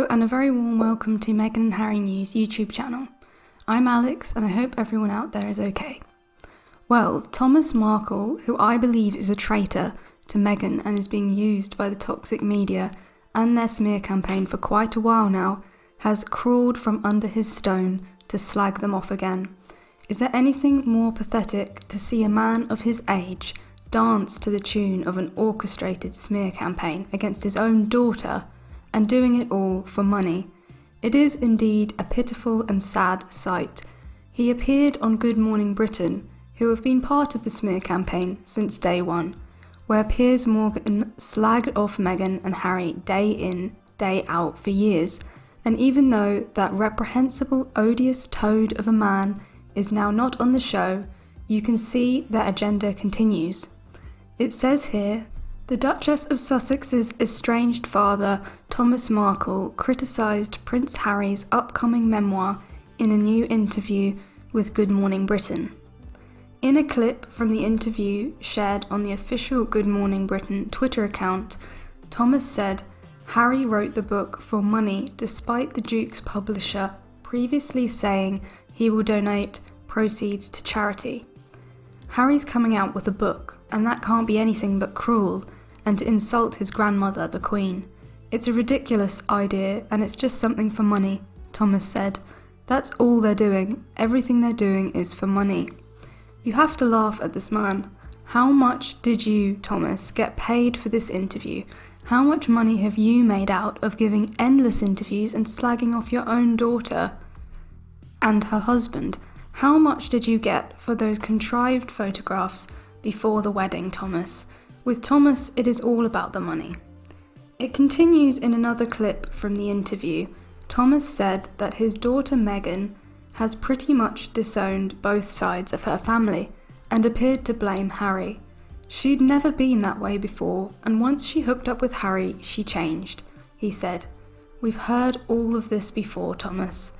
Hello and a very warm welcome to Meghan and Harry News YouTube channel. I'm Alex and I hope everyone out there is okay. Well, Thomas Markle, who I believe is a traitor to Meghan and is being used by the toxic media and their smear campaign for quite a while now, has crawled from under his stone to slag them off again. Is there anything more pathetic to see a man of his age dance to the tune of an orchestrated smear campaign against his own daughter, and doing it all for money? It is indeed a pitiful and sad sight. He appeared on Good Morning Britain, who have been part of the smear campaign since day one, where Piers Morgan slagged off Meghan and Harry day in, day out for years, and even though that reprehensible, odious toad of a man is now not on the show, you can see their agenda continues. It says here, the Duchess of Sussex's estranged father, Thomas Markle, criticised Prince Harry's upcoming memoir in a new interview with Good Morning Britain. In a clip from the interview shared on the official Good Morning Britain Twitter account, Thomas said Harry wrote the book for money despite the Duke's publisher previously saying he will donate proceeds to charity. Harry's coming out with a book, and that can't be anything but cruel, and to insult his grandmother, the Queen. It's a ridiculous idea, and it's just something for money, Thomas said. That's all they're doing. Everything they're doing is for money. You have to laugh at this man. How much did you, Thomas, get paid for this interview? How much money have you made out of giving endless interviews and slagging off your own daughter and her husband? How much did you get for those contrived photographs before the wedding, Thomas? With Thomas, it is all about the money. It continues in another clip from the interview. Thomas said that his daughter Meghan has pretty much disowned both sides of her family and appeared to blame Harry. She'd never been that way before, and once she hooked up with Harry, she changed, he said. We've heard all of this before, Thomas.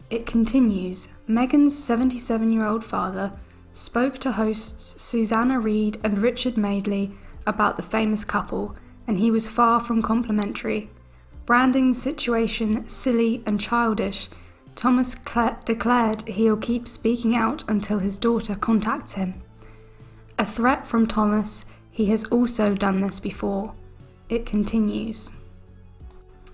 It continues. Meghan's 77-year-old father spoke to hosts Susanna Reid and Richard Madeley about the famous couple, and he was far from complimentary. Branding the situation silly and childish, Thomas declared he'll keep speaking out until his daughter contacts him. A threat from Thomas, he has also done this before. It continues.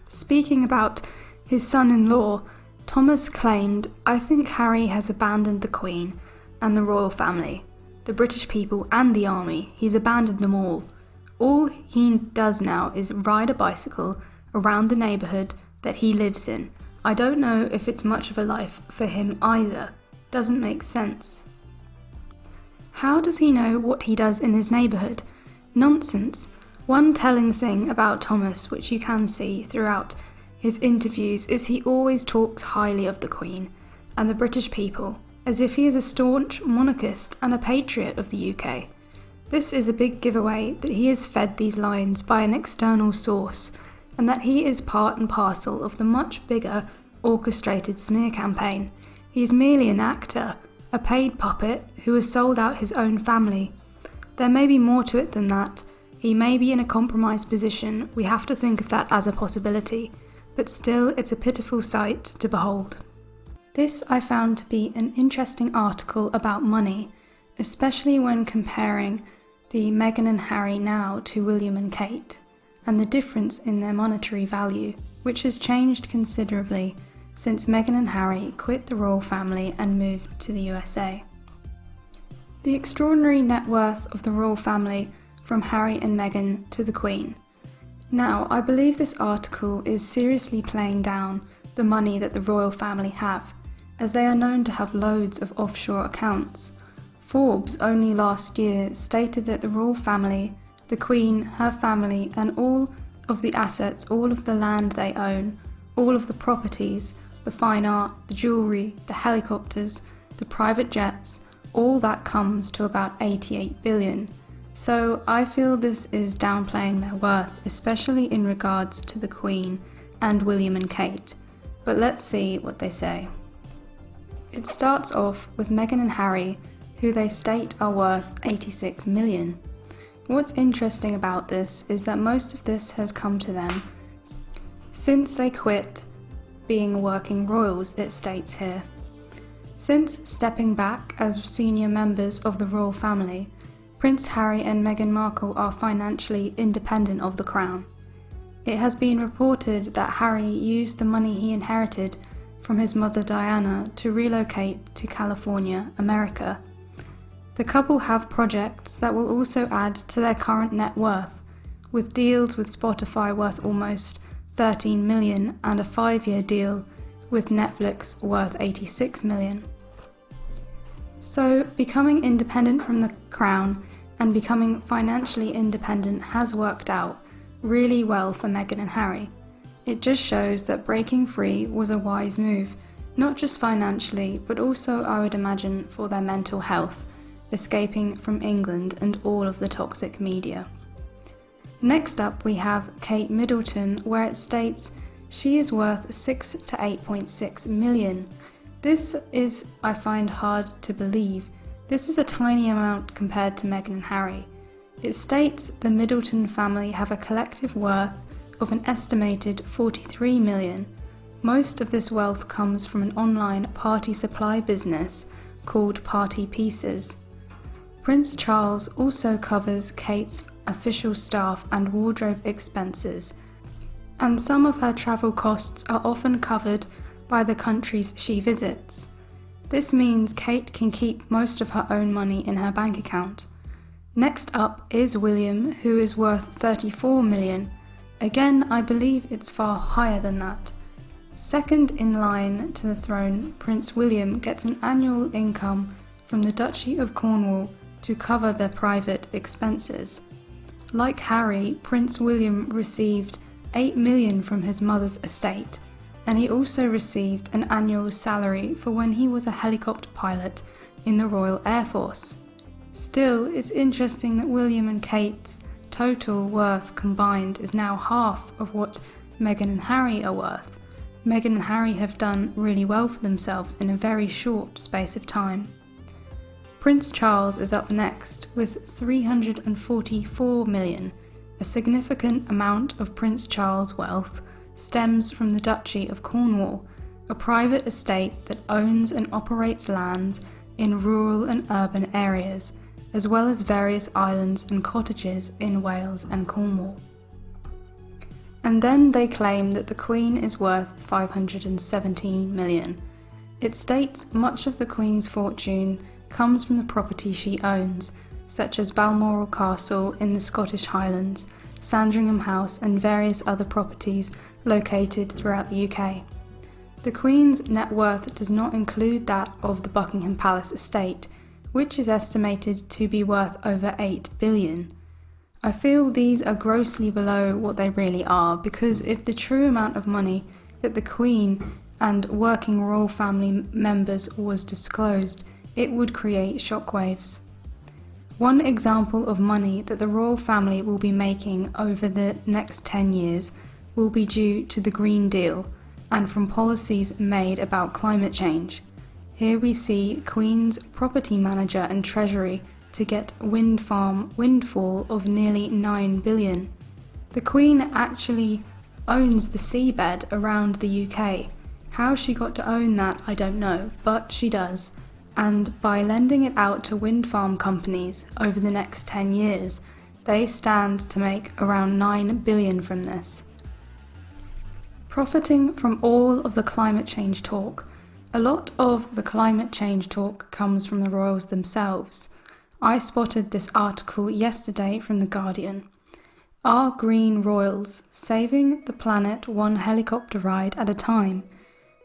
Speaking about his son-in-law, Thomas claimed, I think Harry has abandoned the Queen and the royal family, the British people and the army. He's abandoned them all. All he does now is ride a bicycle around the neighbourhood that he lives in. I don't know if it's much of a life for him either. Doesn't make sense. How does he know what he does in his neighbourhood? Nonsense. One telling thing about Thomas, which you can see throughout his interviews, is he always talks highly of the Queen and the British people, as if he is a staunch monarchist and a patriot of the UK. This is a big giveaway that he is fed these lines by an external source, and that he is part and parcel of the much bigger orchestrated smear campaign. He is merely an actor, a paid puppet who has sold out his own family. There may be more to it than that. He may be in a compromised position. We have to think of that as a possibility, but still it's a pitiful sight to behold. This I found to be an interesting article about money, especially when comparing the Meghan and Harry now to William and Kate, and the difference in their monetary value, which has changed considerably since Meghan and Harry quit the royal family and moved to the USA. The extraordinary net worth of the royal family from Harry and Meghan to the Queen. Now, I believe this article is seriously playing down the money that the royal family have, as they are known to have loads of offshore accounts. Forbes only last year stated that the royal family, the Queen, her family, and all of the assets, all of the land they own, all of the properties, the fine art, the jewellery, the helicopters, the private jets, all that comes to about 88 billion. So I feel this is downplaying their worth, especially in regards to the Queen and William and Kate. But let's see what they say. It starts off with Meghan and Harry, who they state are worth 86 million. What's interesting about this is that most of this has come to them since they quit being working royals, it states here. Since stepping back as senior members of the royal family, Prince Harry and Meghan Markle are financially independent of the crown. It has been reported that Harry used the money he inherited from his mother Diana to relocate to California, America. The couple have projects that will also add to their current net worth, with deals with Spotify worth almost $13 million and a 5-year deal with Netflix worth $86 million. So, becoming independent from the crown and becoming financially independent has worked out really well for Meghan and Harry. It just shows that breaking free was a wise move, not just financially, but also, I would imagine, for their mental health, escaping from England and all of the toxic media. Next up, we have Kate Middleton, where it states she is worth 6 to 8.6 million. This is, I find, hard to believe. This is a tiny amount compared to Meghan and Harry. It states the Middleton family have a collective worth of an estimated 43 million. Most of this wealth comes from an online party supply business called Party Pieces. Prince Charles also covers Kate's official staff and wardrobe expenses, and some of her travel costs are often covered by the countries she visits. This means Kate can keep most of her own money in her bank account. Next up is William, who is worth 34 million. Again, I believe it's far higher than that. Second in line to the throne, Prince William gets an annual income from the Duchy of Cornwall to cover their private expenses. Like Harry, Prince William received 8 million from his mother's estate, and he also received an annual salary for when he was a helicopter pilot in the Royal Air Force. Still, it's interesting that William and Kate's total worth combined is now half of what Meghan and Harry are worth. Meghan and Harry have done really well for themselves in a very short space of time. Prince Charles is up next with 344 million. A significant amount of Prince Charles' wealth stems from the Duchy of Cornwall, a private estate that owns and operates land in rural and urban areas, as well as various islands and cottages in Wales and Cornwall. And then they claim that the Queen is worth 517 million. It states much of the Queen's fortune comes from the property she owns, such as Balmoral Castle in the Scottish Highlands, Sandringham House and various other properties located throughout the UK. The Queen's net worth does not include that of the Buckingham Palace estate, which is estimated to be worth over 8 billion. I feel these are grossly below what they really are, because if the true amount of money that the Queen and working royal family members was disclosed, it would create shockwaves. One example of money that the royal family will be making over the next 10 years will be due to the Green Deal and from policies made about climate change. Here we see Queen's property manager and treasury to get wind farm windfall of nearly 9 billion. The Queen actually owns the seabed around the UK. How she got to own that, I don't know, but she does. And by lending it out to wind farm companies over the next 10 years, they stand to make around 9 billion from this. Profiting from all of the climate change talk, a lot of the climate change talk comes from the royals themselves. I spotted this article yesterday from The Guardian. Are green royals saving the planet one helicopter ride at a time?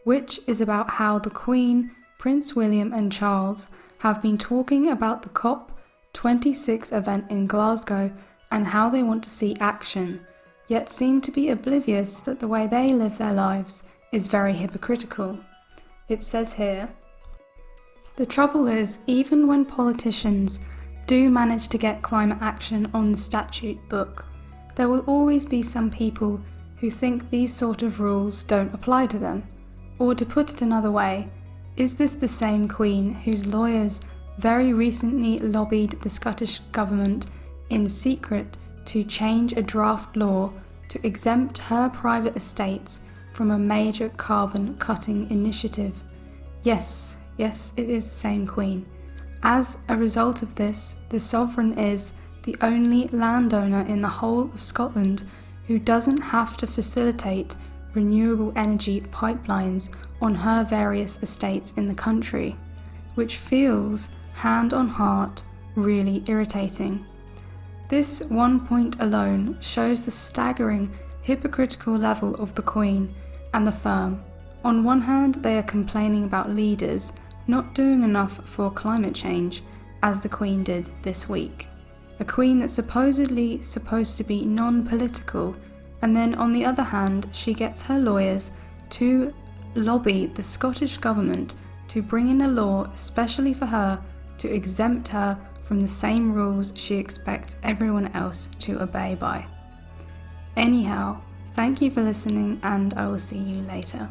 Which is about how the Queen, Prince William and Charles have been talking about the COP26 event in Glasgow and how they want to see action, yet seem to be oblivious that the way they live their lives is very hypocritical. It says here, the trouble is, even when politicians do manage to get climate action on the statute book, there will always be some people who think these sort of rules don't apply to them. Or to put it another way, is this the same Queen whose lawyers very recently lobbied the Scottish government in secret to change a draft law to exempt her private estates from a major carbon cutting initiative. Yes, it is the same Queen. As a result of this, the Sovereign is the only landowner in the whole of Scotland who doesn't have to facilitate renewable energy pipelines on her various estates in the country, which feels, hand on heart, really irritating. This one point alone shows the staggering hypocritical level of the Queen and the firm. On one hand, they are complaining about leaders not doing enough for climate change, as the Queen did this week. A Queen that's supposedly supposed to be non-political, and then on the other hand, she gets her lawyers to lobby the Scottish Government to bring in a law especially for her to exempt her from the same rules she expects everyone else to obey by. Anyhow, thank you for listening, and I will see you later.